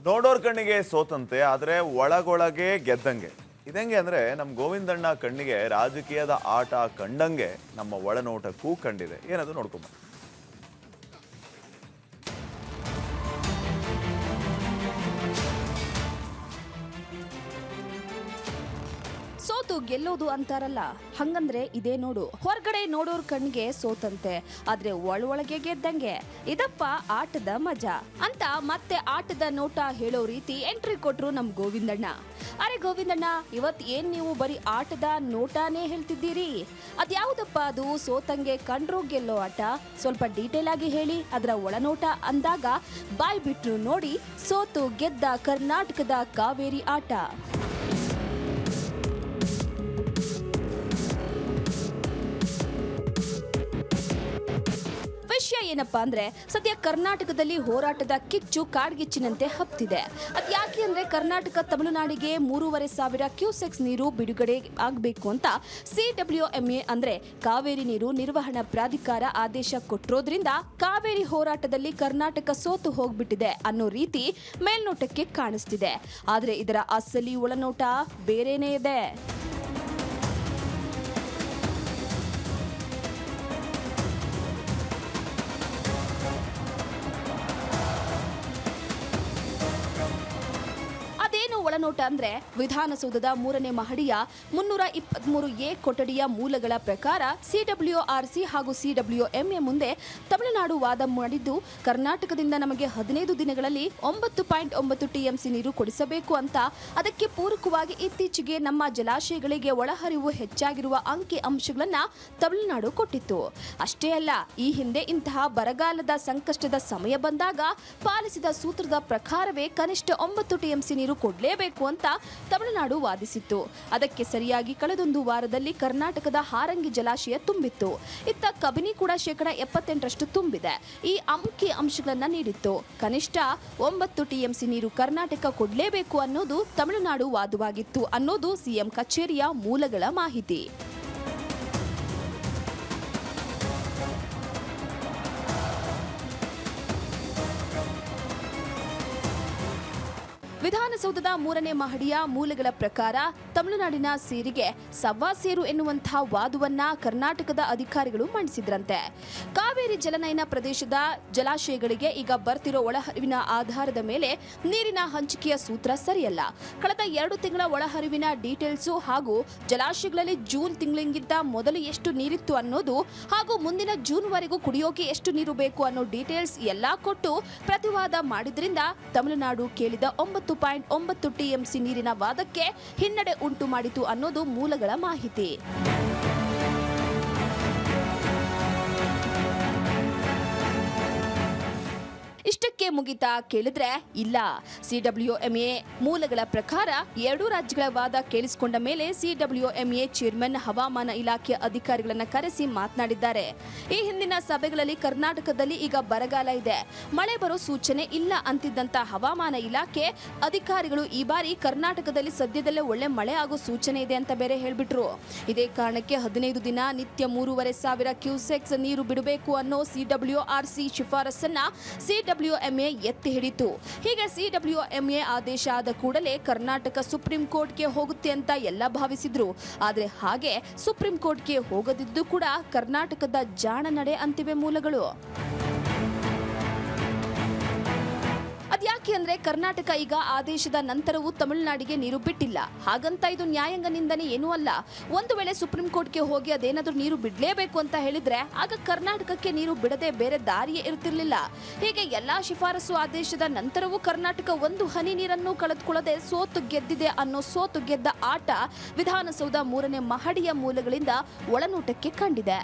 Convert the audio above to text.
ನೋಡೋರ್ ಕಣ್ಣಿಗೆ ಸೋತಂತೆ ಆದ್ರೆ ಒಳಗೊಳಗೆ ಗೆದ್ದಂಗೆ. ಇದಂಗೆ ಅಂದ್ರೆ ನಮ್ಮ ಗೋವಿಂದಣ್ಣ ಕಣ್ಣಿಗೆ ರಾಜಕೀಯದ ಆಟ ಕಂಡಂಗೆ ನಮ್ಮ ಒಳನೋಟಕ್ಕೂ ಕಂಡಿದೆ. ಏನದು ನೋಡ್ಕೊಂಬ. ಸೋತು ಗೆಲ್ಲೋದು ಅಂತಾರಲ್ಲ, ಹಂಗಂದ್ರೆ ಇದೇ ನೋಡು. ಹೊರಗಡೆ ನೋಡೋರ್ ಕಣ್ಣಿಗೆ ಸೋತಂತೆ ಆದ್ರೆ ಒಳಗೆ ಗೆದ್ದಂಗೆ. ಇದಪ್ಪ ಆಟದ ಮಜಾ ಅಂತ ಮತ್ತೆ ಆಟದ ನೋಟ ಹೇಳೋ ರೀತಿ ಎಂಟ್ರಿ ಕೊಟ್ರು ನಮ್ ಗೋವಿಂದಣ್ಣ. ಅರೆ ಗೋವಿಂದಣ್ಣ, ಇವತ್ ಏನ್ ನೀವು ಬರೀ ಆಟದ ನೋಟಾನೇ ಹೇಳ್ತಿದ್ದೀರಿ? ಅದ್ಯಾವುದಪ್ಪ ಅದು ಸೋತಂಗೆ ಕಂಡ್ರು ಗೆಲ್ಲೋ ಆಟ? ಸ್ವಲ್ಪ ಡೀಟೇಲ್ ಆಗಿ ಹೇಳಿ ಅದರ ಒಳನೋಟ ಅಂದಾಗ ಬಾಯ್ ಬಿಟ್ರು ನೋಡಿ, ಸೋತು ಗೆದ್ದ ಕರ್ನಾಟಕದ ಕಾವೇರಿ ಆಟ. ವಿಷಯ ಏನಪ್ಪಾ ಅಂದ್ರೆ, ಸದ್ಯ ಕರ್ನಾಟಕದಲ್ಲಿ ಹೋರಾಟದ ಕಿಚ್ಚು ಕಾಡ್ಗಿಚ್ಚಿನಂತೆ ಹಬ್ತಿದೆ. ಅದ್ಯಾಕೆ ಅಂದ್ರೆ, ಕರ್ನಾಟಕ ತಮಿಳುನಾಡಿಗೆ 3,500 ಕ್ಯೂಸೆಕ್ಸ್ ನೀರು ಬಿಡುಗಡೆ ಆಗಬೇಕು ಅಂತ CWMA ಅಂದ್ರೆ ಕಾವೇರಿ ನೀರು ನಿರ್ವಹಣಾ ಪ್ರಾಧಿಕಾರ ಆದೇಶ ಕೊಟ್ಟಿರೋದ್ರಿಂದ ಕಾವೇರಿ ಹೋರಾಟದಲ್ಲಿ ಕರ್ನಾಟಕ ಸೋತು ಹೋಗ್ಬಿಟ್ಟಿದೆ ಅನ್ನೋ ರೀತಿ ಮೇಲ್ನೋಟಕ್ಕೆ ಕಾಣಿಸ್ತಿದೆ. ಆದ್ರೆ ಇದರ ಅಸಲಿ ಒಳನೋಟ ಬೇರೆನೇ ಇದೆ. ಒಳನೋಟ ಅಂದ್ರೆ, ವಿಧಾನಸೌಧದ 3ನೇ ಮಹಡಿಯ 323A ಕೊಠಡಿಯ ಮೂಲಗಳ ಪ್ರಕಾರ CWRC ಹಾಗೂ CWMA ಮುಂದೆ ತಮಿಳುನಾಡು ವಾದ ಮಾಡಿದ್ದು, ಕರ್ನಾಟಕದಿಂದ ನಮಗೆ 15 ದಿನಗಳಲ್ಲಿ 9.9 TMC ನೀರು ಕೊಡಿಸಬೇಕು ಅಂತ. ಅದಕ್ಕೆ ಪೂರಕವಾಗಿ ಇತ್ತೀಚೆಗೆ ನಮ್ಮ ಜಲಾಶಯಗಳಿಗೆ ಒಳಹರಿವು ಹೆಚ್ಚಾಗಿರುವ ಅಂಕಿ ಅಂಶಗಳನ್ನ ತಮಿಳುನಾಡು ಕೊಟ್ಟಿತ್ತು. ಅಷ್ಟೇ ಅಲ್ಲ, ಈ ಹಿಂದೆ ಇಂತಹ ಬರಗಾಲದ ಸಂಕಷ್ಟದ ಸಮಯ ಬಂದಾಗ ಪಾಲಿಸಿದ ಸೂತ್ರದ ಪ್ರಕಾರವೇ ಕನಿಷ್ಠ 9 TMC ನೀರು ಕೊಡಲೇಬೇಕು ಅಂತ ತಮಿಳುನಾಡು ವಾದಿಸಿತ್ತು. ಅದಕ್ಕೆ ಸರಿಯಾಗಿ ಕಳೆದೊಂದು ವಾರದಲ್ಲಿ ಕರ್ನಾಟಕದ ಹಾರಂಗಿ ಜಲಾಶಯ ತುಂಬಿತ್ತು. ಇತ್ತ ಕಬಿನಿ ಕೂಡ 78% ತುಂಬಿದೆ. ಈ ಅಂಕಿ ಅಂಶಗಳನ್ನ ನೀಡಿತ್ತು. ಕನಿಷ್ಠ 9 TMC ನೀರು ಕರ್ನಾಟಕ ಕೊಡಲೇಬೇಕು ಅನ್ನೋದು ತಮಿಳುನಾಡು ವಾದವಾಗಿತ್ತು ಅನ್ನೋದು ಸಿಎಂ ಕಚೇರಿಯ ಮೂಲಗಳ ಮಾಹಿತಿ. ವಿಧಾನಸೌಧದ 3ನೇ ಮಹಡಿಯ ಮೂಲಗಳ ಪ್ರಕಾರ ತಮಿಳುನಾಡಿನ ಸೇರಿಗೆ ಸವ್ವಾ ಸೇರು ಎನ್ನುವಂತಹ ವಾದವನ್ನ ಕರ್ನಾಟಕದ ಅಧಿಕಾರಿಗಳು ಮಂಡಿಸಿದ್ರಂತೆ. ಕಾವೇರಿ ಜಲನಯನ ಪ್ರದೇಶದ ಜಲಾಶಯಗಳಿಗೆ ಈಗ ಬರ್ತಿರೋ ಒಳಹರಿವಿನ ಆಧಾರದ ಮೇಲೆ ನೀರಿನ ಹಂಚಿಕೆಯ ಸೂತ್ರ ಸರಿಯಲ್ಲ. ಕಳೆದ 2 ತಿಂಗಳ ಒಳಹರಿವಿನ ಡೀಟೇಲ್ಸು ಹಾಗೂ ಜಲಾಶಯಗಳಲ್ಲಿ ಜೂನ್ ತಿಂಗಳಿಗಿಂತ ಮೊದಲು ಎಷ್ಟು ನೀರಿತ್ತು ಅನ್ನೋದು ಹಾಗೂ ಮುಂದಿನ ಜೂನ್ ವರೆಗೂ ಕುಡಿಯೋಕೆ ಎಷ್ಟು ನೀರು ಬೇಕು ಅನ್ನೋ ಡೀಟೇಲ್ಸ್ ಎಲ್ಲಾ ಕೊಟ್ಟು ಪ್ರತಿವಾದ ಮಾಡಿದ್ರಿಂದ ತಮಿಳುನಾಡು ಕೇಳಿದ 9.9 TMC ನೀರಿನ ವಾದಕ್ಕೆ ಹಿನ್ನಡೆ ಉಂಟು ಮಾಡಿತು ಅನ್ನೋದು ಮೂಲಗಳ ಮಾಹಿತಿ. ಇಷ್ಟಕ್ಕೆ ಮುಗಿತಾ ಕೇಳಿದ್ರೆ ಇಲ್ಲ. CWMA ಮೂಲಗಳ ಪ್ರಕಾರ 2 ರಾಜ್ಯಗಳ ವಾದ ಕೇಳಿಸಿಕೊಂಡ ಮೇಲೆ CWMA ಚೇರ್ಮನ್ ಹವಾಮಾನ ಇಲಾಖೆ ಅಧಿಕಾರಿಗಳನ್ನ ಕರೆಸಿ ಮಾತನಾಡಿದ್ದಾರೆ. ಈ ಹಿಂದಿನ ಸಭೆಗಳಲ್ಲಿ ಕರ್ನಾಟಕದಲ್ಲಿ ಈಗ ಬರಗಾಲ ಇದೆ, ಮಳೆ ಬರೋ ಸೂಚನೆ ಇಲ್ಲ ಅಂತಿದ್ದಂತ ಹವಾಮಾನ ಇಲಾಖೆ ಅಧಿಕಾರಿಗಳು ಈ ಬಾರಿ ಕರ್ನಾಟಕದಲ್ಲಿ ಸದ್ಯದಲ್ಲೇ ಒಳ್ಳೆ ಮಳೆ ಆಗೋ ಸೂಚನೆ ಇದೆ ಅಂತ ಬೇರೆ ಹೇಳ್ಬಿಟ್ರು. ಇದೇ ಕಾರಣಕ್ಕೆ 15 ದಿನ ನಿತ್ಯ 3,500 ಕ್ಯೂಸೆಕ್ಸ್ ನೀರು ಬಿಡಬೇಕು ಅನ್ನೋ CWRC ಶಿಫಾರಸನ್ನ CWMA ಎತ್ತಿ ಹಿಡಿತು. ಹೀಗೆ CWMA ಆದೇಶ ಆದ ಕೂಡಲೇ ಕರ್ನಾಟಕ ಸುಪ್ರೀಂ ಕೋರ್ಟ್ಗೆ ಹೋಗುತ್ತೆ ಅಂತ ಎಲ್ಲ ಭಾವಿಸಿದ್ರು. ಆದ್ರೆ ಹಾಗೆ ಸುಪ್ರೀಂ ಕೋರ್ಟ್ಗೆ ಹೋಗದಿದ್ದು ಕೂಡ ಕರ್ನಾಟಕದ ಜಾಣ ನಡೆ ಅಂತಿವೆ ಮೂಲಗಳು. ಅದ್ಯಾಕೆ ಅಂದ್ರೆ, ಕರ್ನಾಟಕ ಈಗ ಆದೇಶದ ನಂತರವೂ ತಮಿಳುನಾಡಿಗೆ ನೀರು ಬಿಟ್ಟಿಲ್ಲ. ಹಾಗಂತ ಇದು ನ್ಯಾಯಾಂಗ ನಿಂದನೆ ಏನೂ ಅಲ್ಲ. ಒಂದು ವೇಳೆ ಸುಪ್ರೀಂ ಕೋರ್ಟ್ಗೆ ಹೋಗಿ ಅದೇನಾದ್ರೂ ನೀರು ಬಿಡಲೇಬೇಕು ಅಂತ ಹೇಳಿದ್ರೆ ಆಗ ಕರ್ನಾಟಕಕ್ಕೆ ನೀರು ಬಿಡದೆ ಬೇರೆ ದಾರಿಯೇ ಇರ್ತಿರ್ಲಿಲ್ಲ. ಹೀಗೆ ಎಲ್ಲಾ ಶಿಫಾರಸು ಆದೇಶದ ನಂತರವೂ ಕರ್ನಾಟಕ ಒಂದು ಹನಿ ನೀರನ್ನು ಕಳೆದುಕೊಳ್ಳದೆ ಸೋತು ಗೆದ್ದಿದೆ ಅನ್ನೋ ಸೋತು ಗೆದ್ದ ಆಟ ವಿಧಾನಸೌಧ 3ನೇ ಮಹಡಿಯ ಮೂಲಗಳಿಂದ ಒಳನೋಟಕ್ಕೆ ಕಂಡಿದೆ.